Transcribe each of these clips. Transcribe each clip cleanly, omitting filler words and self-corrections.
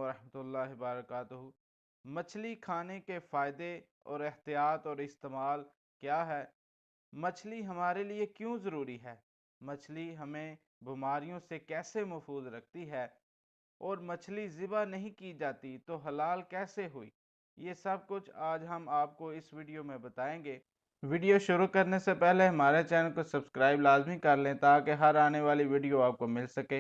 वरहमतुल्लाहि वबरकातुहू। मछली खाने के फ़ायदे और एहतियात और इस्तेमाल क्या है? मछली हमारे लिए क्यों ज़रूरी है? मछली हमें बीमारियों से कैसे महफूज रखती है? और मछली ज़िबा नहीं की जाती तो हलाल कैसे हुई? ये सब कुछ आज हम आपको इस वीडियो में बताएंगे। वीडियो शुरू करने से पहले हमारे चैनल को सब्सक्राइब लाजमी कर लें ताकि हर आने वाली वीडियो आपको मिल सके।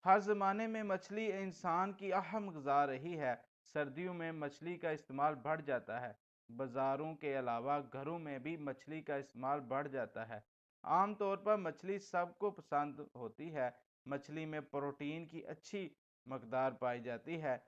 हर ज़माने में मछली इंसान की अहम ग़िज़ा रही है। सर्दियों में मछली का इस्तेमाल बढ़ जाता है। बाज़ारों के अलावा घरों में भी मछली का इस्तेमाल बढ़ जाता है। आम तौर पर मछली सबको पसंद होती है। मछली में प्रोटीन की अच्छी मकदार पाई जाती है।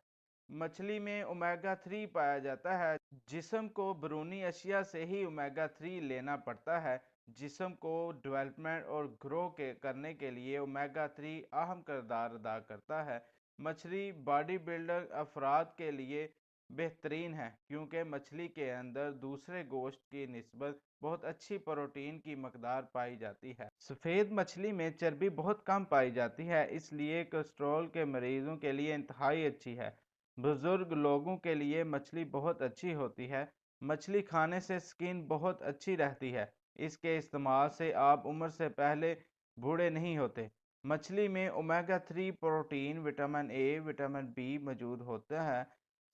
मछली में ओमेगा 3 पाया जाता है। जिस्म को बैरूनी अशिया से ही ओमेगा 3 लेना पड़ता है। जिस्म को डेवलपमेंट और ग्रो करने के लिए ओमेगा 3 अहम किरदार अदा करता है। मछली बॉडी बिल्डर अफराद के लिए बेहतरीन है क्योंकि मछली के अंदर दूसरे गोश्त की निस्बत बहुत अच्छी प्रोटीन की मकदार पाई जाती है। सफ़ेद मछली में चर्बी बहुत कम पाई जाती है, इसलिए कोलेस्ट्रॉल के मरीजों के लिए इंतहाई अच्छी है। बुजुर्ग लोगों के लिए मछली बहुत अच्छी होती है। मछली खाने से स्किन बहुत अच्छी रहती है। इसके इस्तेमाल से आप उम्र से पहले बूढ़े नहीं होते। मछली में omega 3 protein, vitamin A, vitamin B मौजूद होता है।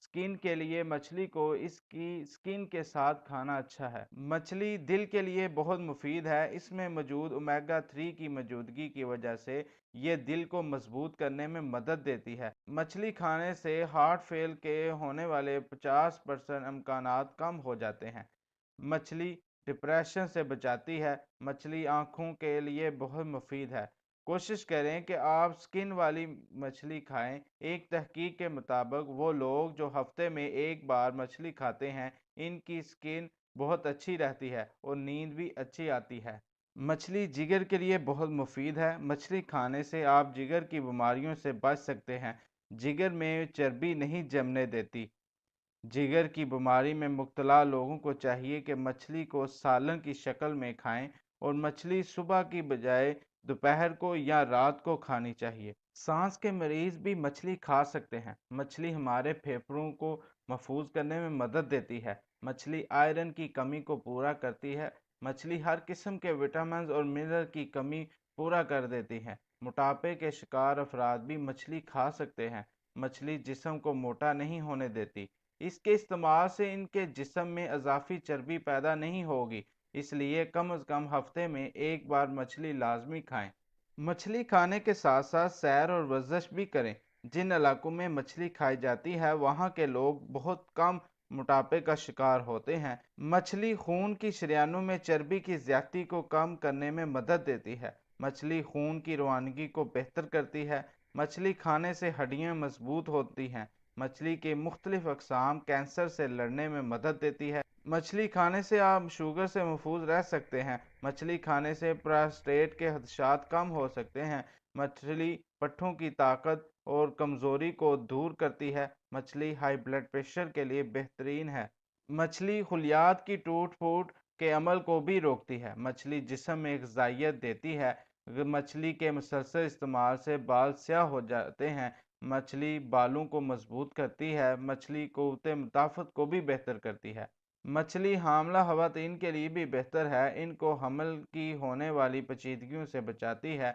स्किन के लिए मछली को इसकी स्किन के साथ खाना अच्छा है। मछली दिल के लिए बहुत मुफीद है। इसमें मौजूद ओमेगा 3 की मौजूदगी की वजह से ये दिल को मजबूत करने में मदद देती है। मछली खाने से हार्ट फेल के होने वाले 50% इम्कानात कम हो जाते हैं। मछली डिप्रेशन से बचाती है। मछली आँखों के लिए बहुत मुफीद है। कोशिश करें कि आप स्किन वाली मछली खाएं। एक तहकीक के मुताबिक वो लोग जो हफ्ते में एक बार मछली खाते हैं, इनकी स्किन बहुत अच्छी रहती है और नींद भी अच्छी आती है। मछली जिगर के लिए बहुत मुफीद है। मछली खाने से आप जिगर की बीमारियों से बच सकते हैं। जिगर में चर्बी नहीं जमने देती। जिगर की बीमारी में मुब्तला लोगों को चाहिए कि मछली को सालन की शक्ल में खाएं और मछली सुबह की बजाय दोपहर को या रात को खानी चाहिए। सांस के मरीज भी मछली खा सकते हैं। मछली हमारे फेफड़ों को महफूज करने में मदद देती है। मछली आयरन की कमी को पूरा करती है। मछली हर किस्म के विटामिन और मिनरल की कमी पूरा कर देती है। मोटापे के शिकार अफराद भी मछली खा सकते हैं। मछली जिस्म को मोटा नहीं होने देती। इसके इस्तेमाल से इनके जिस्म में इजाफी चर्बी पैदा नहीं होगी, इसलिए कम अज़ कम हफ्ते में एक बार मछली लाजमी खाएं। मछली खाने के साथ साथ सैर और वर्जिश भी करें। जिन इलाकों में मछली खाई जाती है वहाँ के लोग बहुत कम मोटापे का शिकार होते हैं। मछली खून की शरीयानों में चर्बी की ज्यादती को कम करने में मदद देती है। मछली खून की रवानगी को बेहतर करती है। मछली खाने से हड्डियाँ मजबूत होती हैं। मछली के मुख्तलिफ अक़साम कैंसर से लड़ने में मदद देती है। मछली खाने से आप शुगर से महफूज रह सकते हैं। मछली खाने से प्रोस्टेट के खदशात कम हो सकते हैं। मछली पट्ठों की ताकत और कमज़ोरी को दूर करती है। मछली हाई ब्लड प्रेशर के लिए बेहतरीन है। मछली खुलियात की टूट फूट के अमल को भी रोकती है। मछली जिस्म में ग़िज़ाइयत देती है। मछली के मुसलसल इस्तेमाल से बाल स्याह हो जाते हैं। मछली बालों को मजबूत करती है। मछली क़ुव्वत मुदाफ़त को भी बेहतर करती है। मछली हामला ख़वातीन के लिए भी बेहतर है। इनको हमल की होने वाली पेचीदगियों से बचाती है।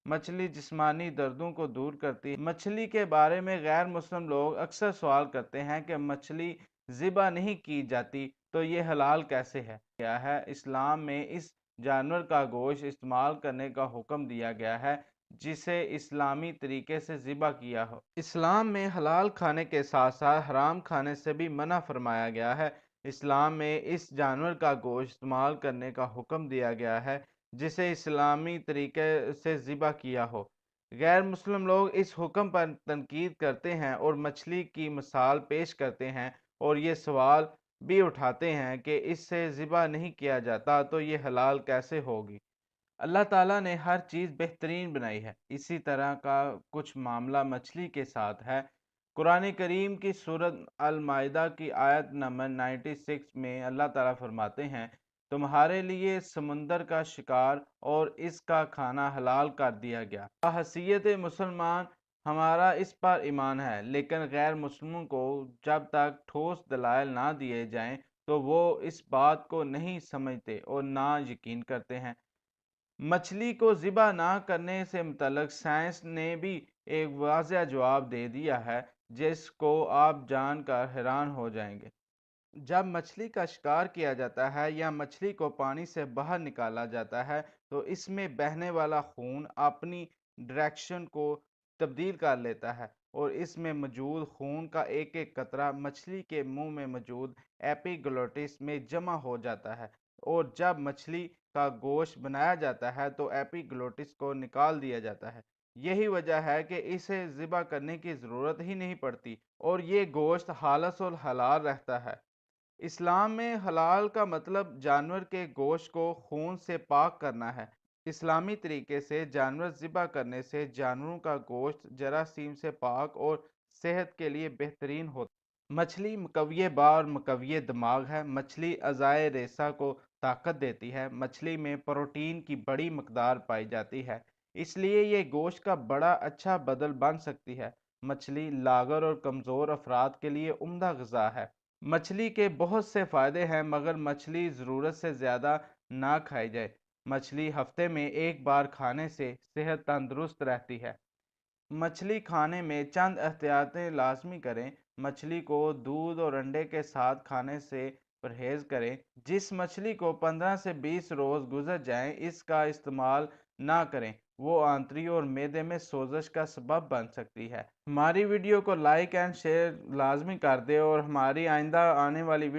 मछली जिस्मानी दर्दों को दूर करती है। मछली के बारे में गैर मुस्लिम लोग अक्सर सवाल करते हैं कि मछली ज़िबा नहीं की जाती तो ये हलाल कैसे है? क्या है इस्लाम में इस जानवर का गोश्त इस्तेमाल करने का हुक्म दिया गया है जिसे इस्लामी तरीके से ज़िबा किया हो। इस्लाम में हलाल खाने के साथ साथ हराम खाने से भी मना फरमाया गया है। इस्लाम में इस जानवर का गोश्त इस्तेमाल करने का हुक्म दिया गया है जिसे इस्लामी तरीके से ज़िबा किया हो। गैर मुस्लिम लोग इस हुक्म पर तनकीद करते हैं और मछली की मिसाल पेश करते हैं और ये सवाल भी उठाते हैं कि इससे ज़िबा नहीं किया जाता तो ये हलाल कैसे होगी। अल्लाह ताला ने हर चीज़ बेहतरीन बनाई है। इसी तरह का कुछ मामला मछली के साथ है। कुरान करीम की सूरत अल माइदा की आयत नंबर 96 में अल्लाह ताला फरमाते हैं, तुम्हारे लिए समुंदर का शिकार और इसका खाना हलाल कर दिया गया। हैसियत मुसलमान हमारा इस पर ईमान है, लेकिन गैर मुस्लिमों को जब तक ठोस दलाइल ना दिए जाएं तो वो इस बात को नहीं समझते और ना यकीन करते हैं। मछली को ज़िबा ना करने से मुतल्लिक साइंस ने भी एक वाज़ह जवाब दे दिया है, जिसको आप जानकर हैरान हो जाएंगे। जब मछली का शिकार किया जाता है या मछली को पानी से बाहर निकाला जाता है, तो इसमें बहने वाला खून अपनी डायरेक्शन को तब्दील कर लेता है और इसमें मौजूद खून का एक एक कतरा मछली के मुंह में मौजूद एपिग्लोटिस में जमा हो जाता है, और जब मछली का गोश्त बनाया जाता है तो एपिग्लोटिस को निकाल दिया जाता है। यही वजह है कि इसे ज़िबा करने की ज़रूरत ही नहीं पड़ती और ये गोश्त खालिस और हलाल रहता है। इस्लाम में हलाल का मतलब जानवर के गोश्त को खून से पाक करना है। इस्लामी तरीके से जानवर ज़िबा करने से जानवरों का गोश्त जरासीम से पाक और सेहत के लिए बेहतरीन होता है। मछली मकविये बार मकविये दिमाग है। मछली अज़ाए रेसा को ताकत देती है। मछली में प्रोटीन की बड़ी मकदार पाई जाती है, इसलिए ये गोश्त का बड़ा अच्छा बदल बन सकती है। मछली लागर और कमज़ोर अफराद के लिए उम्दा ग़िज़ा है। मछली के बहुत से फ़ायदे हैं, मगर मछली ज़रूरत से ज़्यादा ना खाई जाए। मछली हफ्ते में एक बार खाने से सेहत तंदुरुस्त रहती है। मछली खाने में चंद एहतियातें लाजमी करें। मछली को दूध और अंडे के साथ खाने से परहेज़ करें। जिस मछली को 15 से 20 रोज़ गुजर जाएं, इसका इस्तेमाल ना करें, वो आंतड़ी और मैदे में सोजश का सबब बन सकती है। हमारी वीडियो को लाइक एंड शेयर लाजमी कर दें और हमारी आइंदा आने वाली वीडियो